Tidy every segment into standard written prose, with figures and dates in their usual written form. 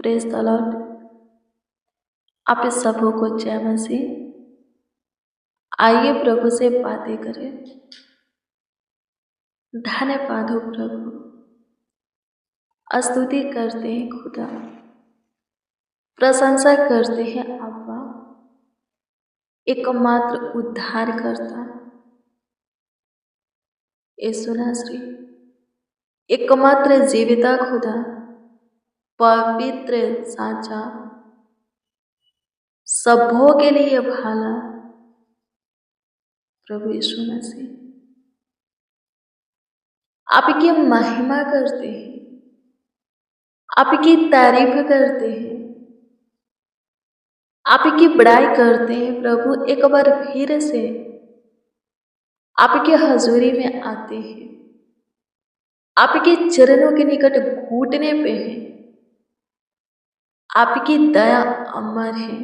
Praise the Lord. आप इस सबों को जय मसीह। आइए प्रभु से बातें करें। धन्यवाद हो प्रभु, स्तुति करते हैं खुदा, प्रशंसा करते हैं अब्बा, एकमात्र उद्धार करता यीशु नासरी, एकमात्र जीविता खुदा, पवित्र साचा, सबों के लिए भाला प्रभु यीशु मसीह। आपकी महिमा करते हैं, आपकी तारीफ करते हैं, आपकी बड़ाई करते हैं प्रभु। एक बार फिर से आपके हजूरी में आते हैं, आपके चरणों के निकट घुटने पे हैं। आपकी दया अमर है,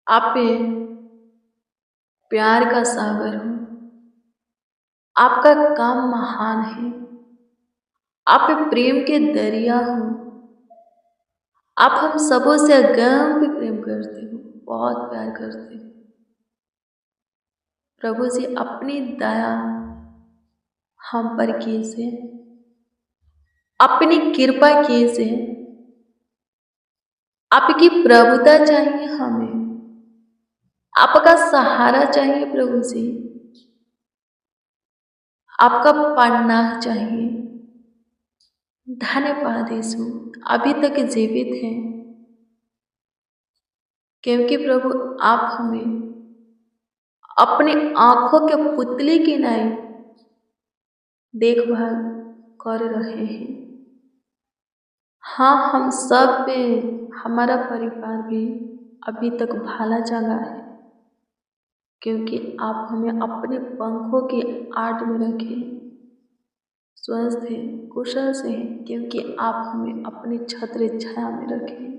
आप प्यार का सागर हो, आपका काम महान है, आप प्रेम के दरिया हो, आप हम सबों से अगम्य प्रेम करते हो, बहुत प्यार करते हो प्रभु जी। अपनी दया हम पर कीजिए, अपनी कृपा कीजिए। आपकी प्रभुता चाहिए हमें, आपका सहारा चाहिए प्रभु जी, आपका पन्ना चाहिए। धन्यवाद यीशु, अभी तक जीवित हैं क्योंकि प्रभु आप हमें अपनी आंखों के पुतले की नाई देखभाल कर रहे हैं। हाँ, हम सब पे हमारा परिवार भी अभी तक भाला चंगा है क्योंकि आप हमें अपने पंखों की आड़ में रखे, स्वस्थ है, कुशल से हैं क्योंकि आप हमें अपनी छत्र छाया में रखे।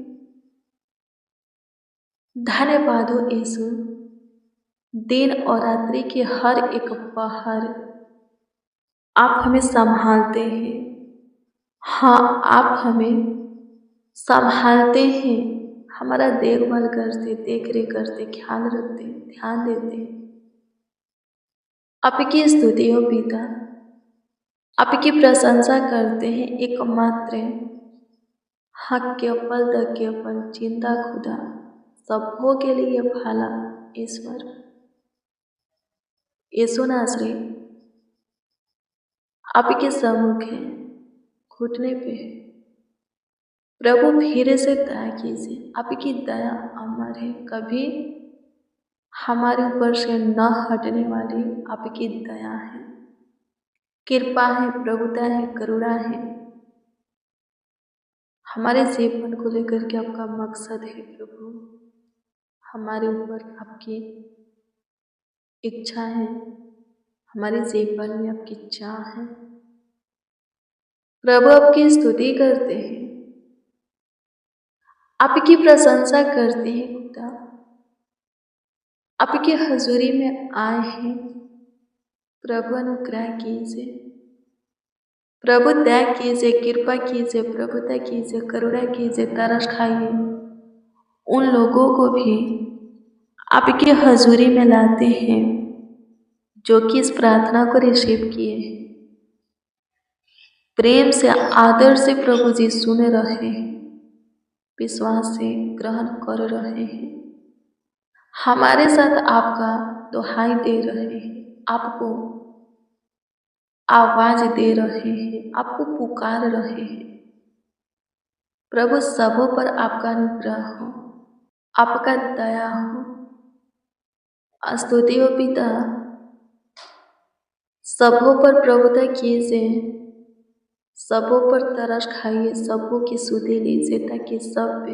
धन्यवाद हो यीशु, दिन और रात्रि के हर एक पहर आप हमें संभालते हैं। हाँ, आप हमें संभालते हैं, हमारा देखभाल करते, देख रेख करते, ख्याल रखते, ध्यान देते। आपकी स्तुति हो पिता, आपकी प्रशंसा करते हैं। एकमात्र हक के पल तक के पल चिंता खुदा, सबों के लिए भाला ईश्वर यीशु नासरी। आपके सम्मुख है, घुटने पे है प्रभु, फिर से दया कीजिए। आपकी दया अमर है, कभी हमारे ऊपर से न हटने वाली आपकी दया है, कृपा है, प्रभुता है, करुणा है। हमारे जीवन को लेकर के आपका मकसद है प्रभु, हमारे ऊपर आपकी इच्छा है, हमारे जीवन में आपकी चाह है प्रभु। आपकी स्तुति करते हैं, आपकी प्रशंसा करते हैं खुदा, आपकी हजूरी में आए हैं प्रभु। अनुग्रह कीजिए प्रभु, दया कीजिए, कृपा कीजिए, प्रभुता कीजिए, करुणा कीजिए, तरस खाइए। उन लोगों को भी आपकी हजूरी में लाते हैं जो कि इस प्रार्थना को रिसीव किए हैं, प्रेम से, आदर से प्रभु जी सुन रहे हैं, विश्वास से ग्रहण कर रहे हैं, हमारे साथ आपका दुहाई दे रहे हैं, आपको आवाज दे रहे हैं, आपको पुकार रहे हैं प्रभु। सबों पर आपका अनुग्रह हो, आपका दया हो, स्तुति हो पिता। सबों पर प्रभुता कीजिए, सबों पर तरस खाइए, सबों की सुधि लीजिए ताकि सब पे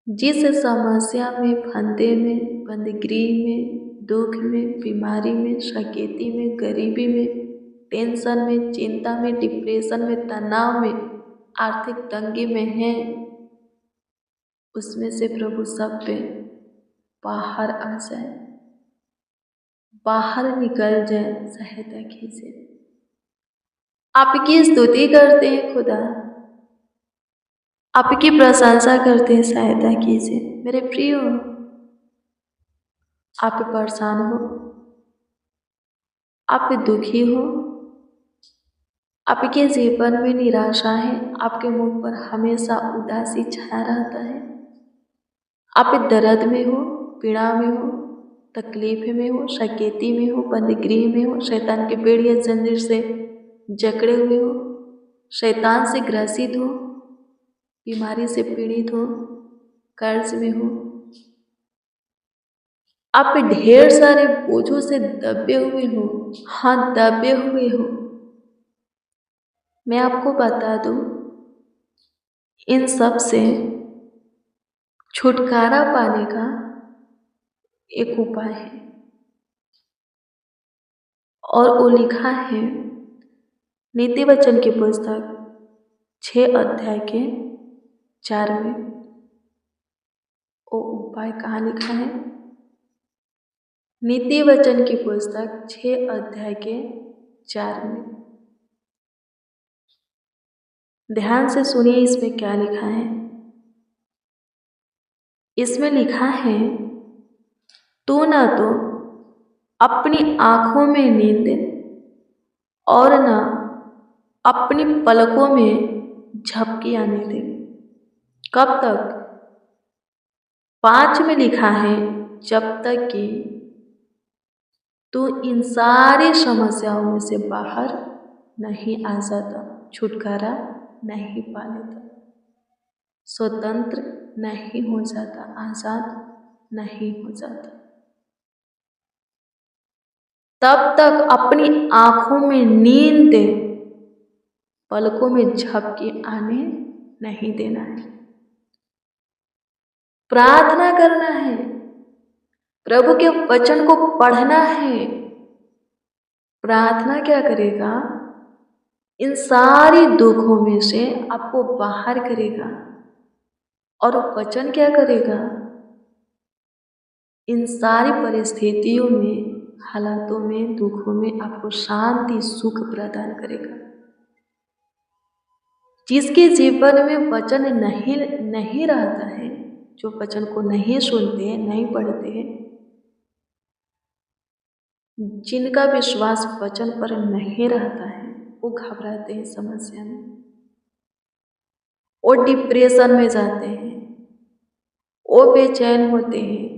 जिस समस्या में, फंदे में, बंदगिरी में, दुख में, बीमारी में, शकेती में, गरीबी में, टेंशन में, चिंता में, डिप्रेशन में, तनाव में, आर्थिक तंगी में है, उसमें से प्रभु सब पे बाहर आ जाए, बाहर निकल जाए, सहायता कीजिए। आपकी स्तुति करते हैं खुदा, आपकी प्रशंसा करते हैं, सहायता कीजिए। मेरे प्रिय, आप परेशान हो, आप दुखी हो, आपके जीवन में निराशा है, आपके मुख पर हमेशा उदासी छाया रहता है, आप दर्द में हो, पीड़ा में हो, तकलीफ में हो, शकेती में हो, बंदगृह में हो, शैतान के पेड़ या जंजीर से जकड़े हुए हो, शैतान से ग्रसित हो, बीमारी से पीड़ित हो, कर्ज में हो, आप ढेर सारे बोझों से दबे हुए हो, हाँ दबे हुए हो। मैं आपको बता दूं, इन सब से छुटकारा पाने का एक उपाय है, और वो लिखा है नीति वचन की पुस्तक 6 अध्याय के 4 में। वो उपाय कहाँ लिखा है? नीति वचन की पुस्तक 6 अध्याय के 4 में। ध्यान से सुनिए इसमें क्या लिखा है। इसमें लिखा है, तू ना तो अपनी आंखों में नींद और ना अपनी पलकों में झपकी आने दे। कब तक? 5 में लिखा है, जब तक कि तू इन सारी समस्याओं में से बाहर नहीं आ जाता, छुटकारा नहीं पा लेता, स्वतंत्र नहीं हो जाता, आजाद नहीं हो जाता। तब तक अपनी आंखों में नींद, पलकों में झपकी आने नहीं देना है। प्रार्थना करना है, प्रभु के वचन को पढ़ना है। प्रार्थना क्या करेगा? इन सारी दुखों में से आपको बाहर करेगा। और वचन क्या करेगा? इन सारी परिस्थितियों में, हालातों में, दुखों में आपको शांति, सुख प्रदान करेगा। जिसके जीवन में वचन नहीं रहता है, जो वचन को नहीं सुनते हैं, नहीं पढ़ते हैं, जिनका विश्वास वचन पर नहीं रहता है, वो घबराते हैं समस्या में, वो डिप्रेशन में जाते हैं, वो बेचैन होते हैं,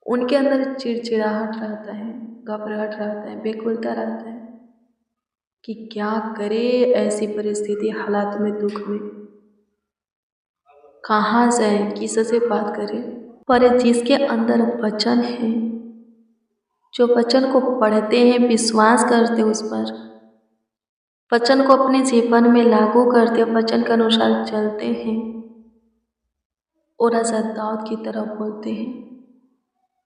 उनके अंदर चिड़चिड़ाहट रहता है, घबराहट रहता है, बेकुलता रहता है कि क्या करे ऐसी परिस्थिति, हालात में, दुख में, कहाँ जाए, किससे बात करें। पर जिसके अंदर वचन है, जो वचन को पढ़ते हैं, विश्वास करते हैं उस पर, वचन को अपने जीवन में लागू करते, वचन के अनुसार चलते हैं, और राजा दाऊद की तरह बोलते हैं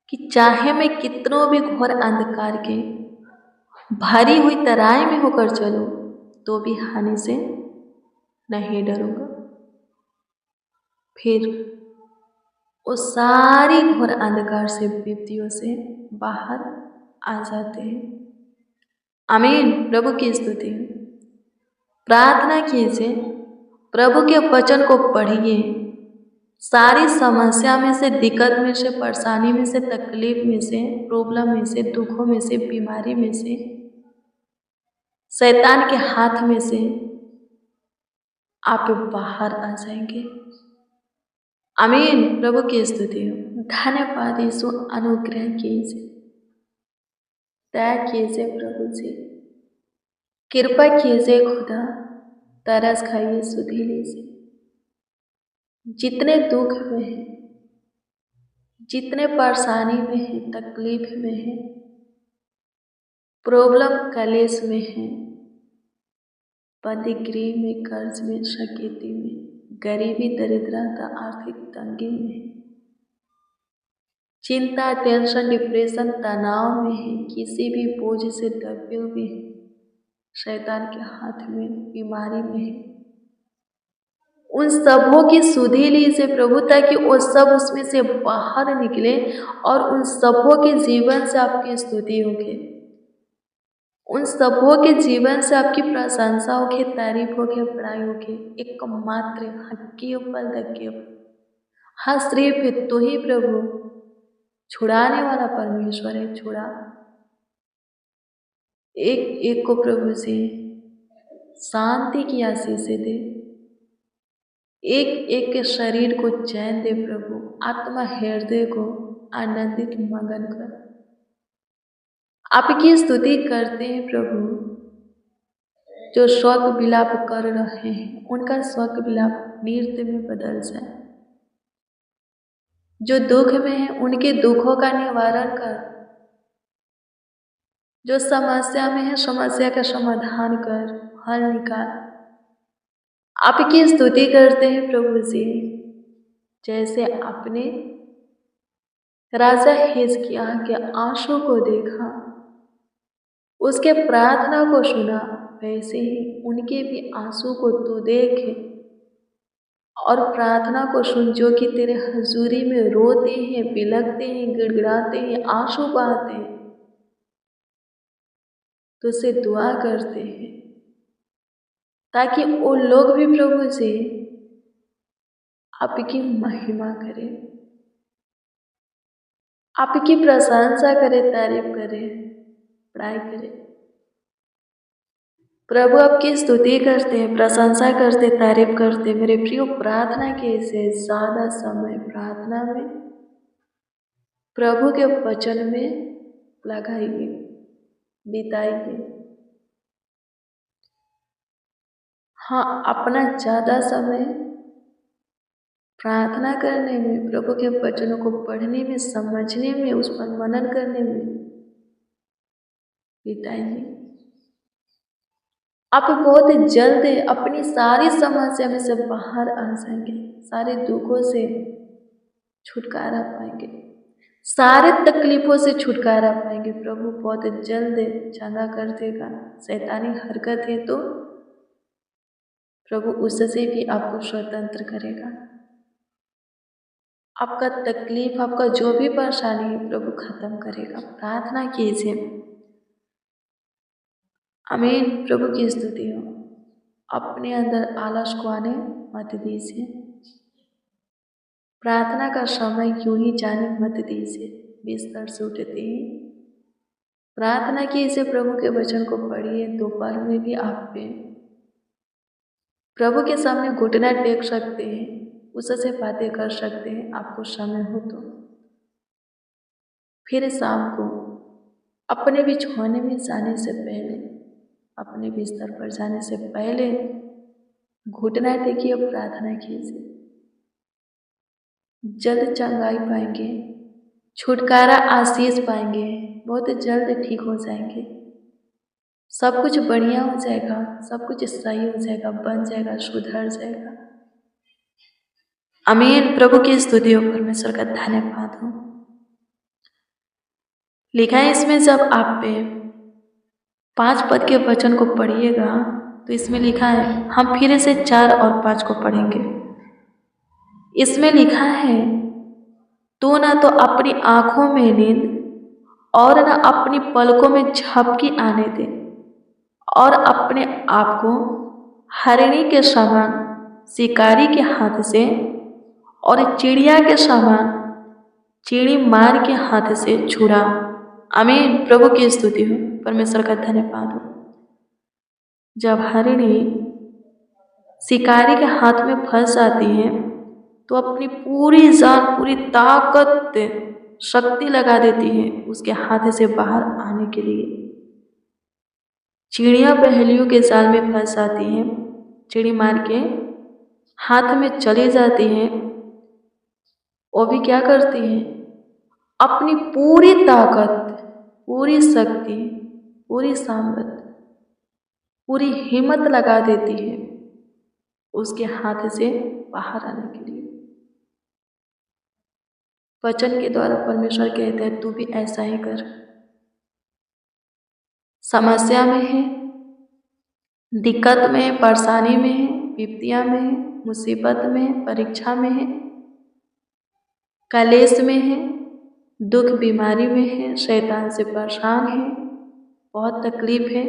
कि चाहे मैं कितनों भी घोर अंधकार के भरी हुई तराई में होकर चलूं, तो भी हानि से नहीं डरूंगा। फिर वो सारी घोर अंधकार से, विपत्तियों से बाहर आ जाते हैं। आमीन। प्रभु की स्तुति। प्रार्थना कीजिए, प्रभु के वचन को पढ़िए, सारी समस्या में से, दिक्कत में से, परेशानी में से, तकलीफ में से, प्रॉब्लम में से, दुखों में से, बीमारी में से, शैतान के हाथ में से आप बाहर आ जाएंगे। आमीन। प्रभु की स्तुति हो। धन्यवाद यीशु, अनुग्रह कीजिए, दया कीजिए प्रभु जी, कृपा कीजिए खुदा, तरस खाइए, सुधी लीजिए। जितने दुख में हैं, जितने परेशानी में हैं, तकलीफ में हैं, प्रॉब्लम कलेश में हैं, बंदीगृह में, कर्ज में, शकेती में, गरीबी, दरिद्रता, आर्थिक तंगी में है, चिंता, टेंशन, डिप्रेशन, तनाव में है, किसी भी बोझ से दबे हुए हैं, शैतान के हाथ में, बीमारी में है, उन सबों की सुधि लीजिए प्रभु, ताकि वो सब उसमें से बाहर निकले और उन सबों के जीवन से आपकी स्तुति होगी, उन सबों के जीवन से आपकी प्रशंसा होगी, तारीफ होगी, बड़ाई होगी। एकमात्र हक्की उपल दक्की हाँ, सिर्फ तो ही प्रभु छुड़ाने वाला परमेश्वर है। छुड़ा एक एक को प्रभु से शांति की आशीष दे, एक एक के शरीर को चैन दे प्रभु, आत्मा हृदय को आनंदित मगन कर। आपकी स्तुति करते हैं प्रभु। जो शोक विलाप कर रहे हैं उनका शोक विलाप नृत्य में बदल जाए। जो दुख में है उनके दुखों का निवारण कर। जो समस्या में है समस्या का समाधान कर, हल निकाल। आपकी स्तुति करते हैं प्रभु जी। जैसे आपने राजा हिजकिय्याह के आंसू को देखा, उसके प्रार्थना को सुना, वैसे ही उनके भी आंसू को तू देखे और प्रार्थना को सुन। जो कि तेरे हजूरी में रोते हैं, बिलखते हैं, गिड़गिड़ाते हैं, आंसू बहाते हैं, तुझसे दुआ करते हैं ताकि वो लोग भी प्रभु से आपकी महिमा करें, आपकी प्रशंसा करें, तारीफ करें, बड़ाई करें। प्रभु आपकी स्तुति करते, प्रशंसा करते, तारीफ करते। मेरे प्रियो, प्रार्थना के से ज़्यादा समय प्रार्थना में, प्रभु के वचन में लगाइए, बिताइए। हाँ, अपना ज़्यादा समय प्रार्थना करने में, प्रभु के वचनों को पढ़ने में, समझने में, उस पर मनन करने में बिताइए। आप बहुत जल्द अपनी सारी समस्या में से बाहर आ जाएंगे, सारे दुखों से छुटकारा पाएंगे, सारे तकलीफों से छुटकारा पाएंगे। प्रभु बहुत जल्द चंगा कर देगा। शैतानी हरकत है तो प्रभु उससे भी आपको स्वतंत्र करेगा। आपका तकलीफ, आपका जो भी परेशानी है प्रभु खत्म करेगा। प्रार्थना कीजिए। आमीन। प्रभु की स्तुति हो। अपने अंदर आलस को आने मत दीजिए। प्रार्थना का समय क्यों ही जाने मत दीजिए। बिस्तर से उठते ही प्रार्थना कीजिए, प्रभु के वचन को पढ़िए। दोपहर में भी आप पे प्रभु के सामने घुटना टेक सकते हैं, उससे बातें कर सकते हैं आपको समय हो तो। फिर शाम को अपने बिछौने में जाने से पहले, अपने बिस्तर पर जाने से पहले घुटना टेकिए, प्रार्थना कीजिए। जल्द चंगाई पाएंगे, छुटकारा आशीष पाएंगे, बहुत जल्द ठीक हो जाएंगे। सब कुछ बढ़िया हो जाएगा, सब कुछ सही हो जाएगा, बन जाएगा, सुधर जाएगा। आमीन। प्रभु की स्तुति हो, परमेश्वर का धन्यवाद हो। लिखा है इसमें, जब आप पे 5 पद के वचन को पढ़िएगा तो इसमें लिखा है, हम फिर से 4 और 5 को पढ़ेंगे। इसमें लिखा है, तू ना तो अपनी आंखों में नींद और ना अपनी पलकों में झपकी आने दे, और अपने आप को हरिणी के समान शिकारी के हाथ से और चिड़िया के समान चिड़ी मार के हाथ से छुड़ा। आमीन। प्रभु की स्तुति हो, परमेश्वर का धन्यवाद हो। जब हरिणी शिकारी के हाथ में फंस जाती है तो अपनी पूरी जान, पूरी ताकत, शक्ति लगा देती है उसके हाथ से बाहर आने के लिए। चिड़िया पहेलियों के जाल में फंस जाती हैं, चिड़ी मार के हाथ में चली जाती हैं। वो भी क्या करती हैं, अपनी पूरी ताकत, पूरी शक्ति, पूरी सामर्थ, पूरी हिम्मत लगा देती है उसके हाथ से बाहर आने के लिए। वचन के द्वारा परमेश्वर कहते हैं, तू भी ऐसा ही कर। समस्या में है, दिक्कत में है, परेशानी में है, विपत्तियां में है, मुसीबत में है, परीक्षा में है, कलेश में है, दुख बीमारी में है, शैतान से परेशान है, बहुत तकलीफ है,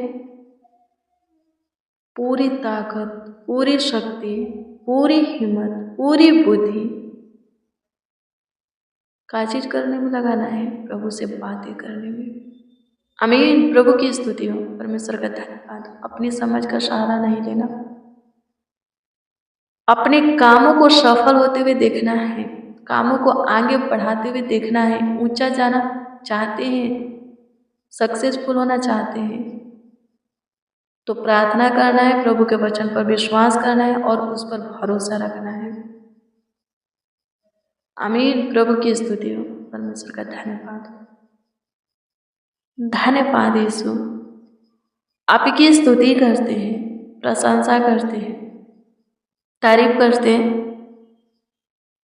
पूरी ताकत, पूरी शक्ति, पूरी हिम्मत, पूरी बुद्धि क्या चीज करने में लगाना है? प्रभु से बातें करने में। आमीन। प्रभु की स्तुति हो, परमेश्वर का धन्यवाद। अपनी समझ का सहारा नहीं लेना, अपने कामों को सफल होते हुए देखना है, कामों को आगे बढ़ाते हुए देखना है। ऊंचा जाना चाहते हैं, सक्सेसफुल होना चाहते हैं, तो प्रार्थना करना है, प्रभु के वचन पर विश्वास करना है और उस पर भरोसा रखना है। आमीन। प्रभु की स्तुति हो, परमेश्वर का धन्यवाद। धन्यवाद यीशु, आपकी स्तुति करते हैं, प्रशंसा करते हैं, तारीफ करते हैं,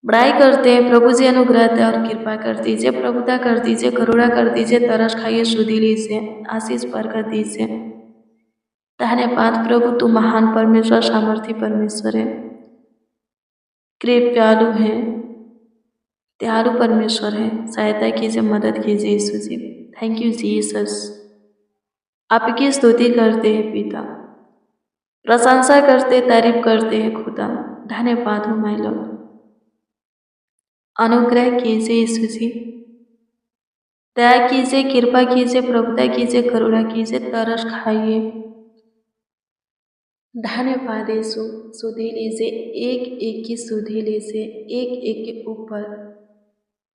बड़ाई करते हैं। प्रभु जी अनुग्रह और कृपा कर दीजिए, प्रभुता कर दीजिए, करुणा कर दीजिए, तरस खाइए सुधीली से, आशीष पर कर दीजिए। धन्यवाद प्रभु, तू महान परमेश्वर, सामर्थी परमेश्वर है, कृपालु है, दयालु परमेश्वर है। सहायता कीजिए, मदद कीजिए Yeshu ji. Thank you Jesus. आपकी स्तुति करते हैं पिता, प्रशंसा करते, तारीफ करते हैं खुदा। धन्यवाद हो माय लॉर्ड। अनुग्रह कीजिए यीशु जी, दया कीजिए, कृपा कीजिए, प्रभुता कीजिए, करुणा कीजिए, तरस खाइए। धन्यवाद यीशु। सुधीले से एक एक की सुधीले से एक एक के ऊपर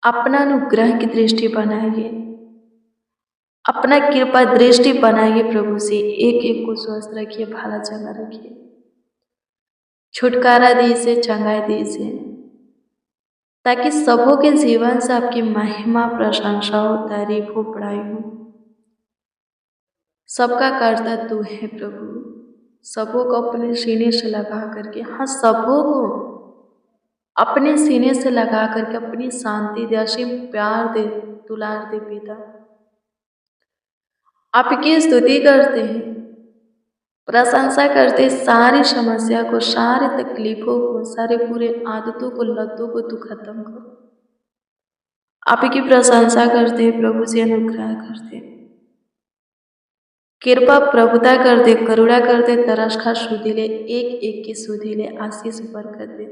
अपना अनुग्रह की दृष्टि बनाइए, अपना कृपा दृष्टि बनाइए प्रभु से। एक एक को स्वस्थ रखिए, भला चंगा रखिए, छुटकारा दीजिए, चंगाई दीजिए, ताकि सबों के जीवन से आपकी महिमा, प्रशंसा हो, तारीफ हो, बड़ाई हो। सबका कर्ता तू है प्रभु, सबों को अपने सीने से लगा करके, हाँ सबों को अपने सीने से लगा करके अपनी शांति दे, असीम प्यार दे, दुलार दे पिता। आपकी स्तुति करते हैं, प्रशंसा करते, सारी समस्या को, सारी तकलीफों को, सारे पूरे आदतों को, लतों को तू खत्म कर। आपकी प्रशंसा करते प्रभु से, अनुग्रह करते, कृपा प्रभुता कर दे, करुणा कर दे, तरस खा सुधीले, एक एक की सुधीले, आशीष बरकत दे।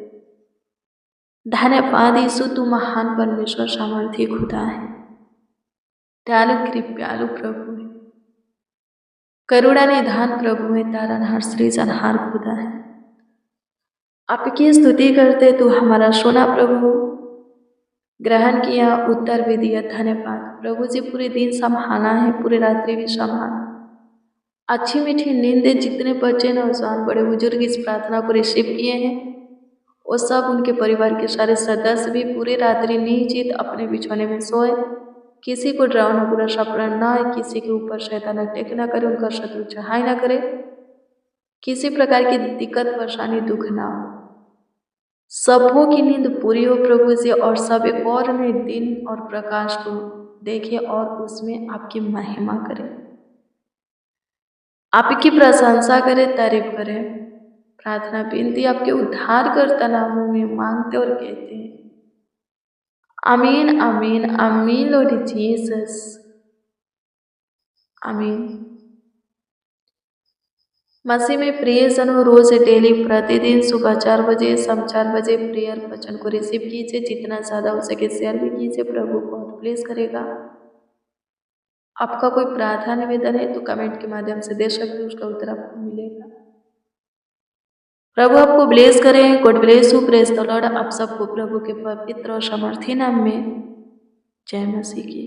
धन्यवाद यीशु, तू महान परमेश्वर, सामर्थी खुदा है, दयालु कृपालु प्रभु है, करुणा निधान प्रभु है, तारनहार सृजनहार खुदा है। आपकी स्तुति करते, तू हमारा सुना प्रभु, ग्रहण किया, उत्तर भी दिया। धन्यवाद प्रभु जी, पूरे दिन संभालना है, पूरी रात्रि भी संभालना, अच्छी मीठी नींद। जितने बच्चे, नौजवान, बड़े बुजुर्ग इस प्रार्थना को रिसीव किए हैं, वो सब, उनके परिवार के सारे सदस्य भी पूरी रात्रि निश्चित अपने बिछौने में सोए। किसी को डरावना बुरा सपना ना आए, किसी के ऊपर शैतान अटैक ना करे, उनका शत्रु चढ़ाई ना करे, किसी प्रकार की दिक्कत, परेशानी, दुख ना हो। सबों की नींद पूरी हो प्रभु जी, और सब एक और नए दिन और प्रकाश को देखे और उसमें आपकी महिमा करें, आपकी प्रशंसा करें, तारीफ करें। प्रार्थना विनती आपके उद्धारकर्ता नामों में मांगते और कहते हैं, आमीन आमीन आमीन लॉर्ड जीसस, आमीन। मसीह में प्रिय जनों, रोज डेली प्रतिदिन सुबह 4 बजे, शाम 4 बजे प्रेयर वचन को रिसीव कीजिए। जितना ज़्यादा हो सके शेयर भी कीजिए, प्रभु बहुत ब्लेस करेगा। आपका कोई प्रार्थना निवेदन है तो कमेंट के माध्यम से दे सकते हैं, उसका उत्तर आपको मिलेगा। प्रभु आपको ब्लेस करें। God bless you, praise the Lord. आप सबको प्रभु के पवित्र और सामर्थी नाम में जय मसीह की।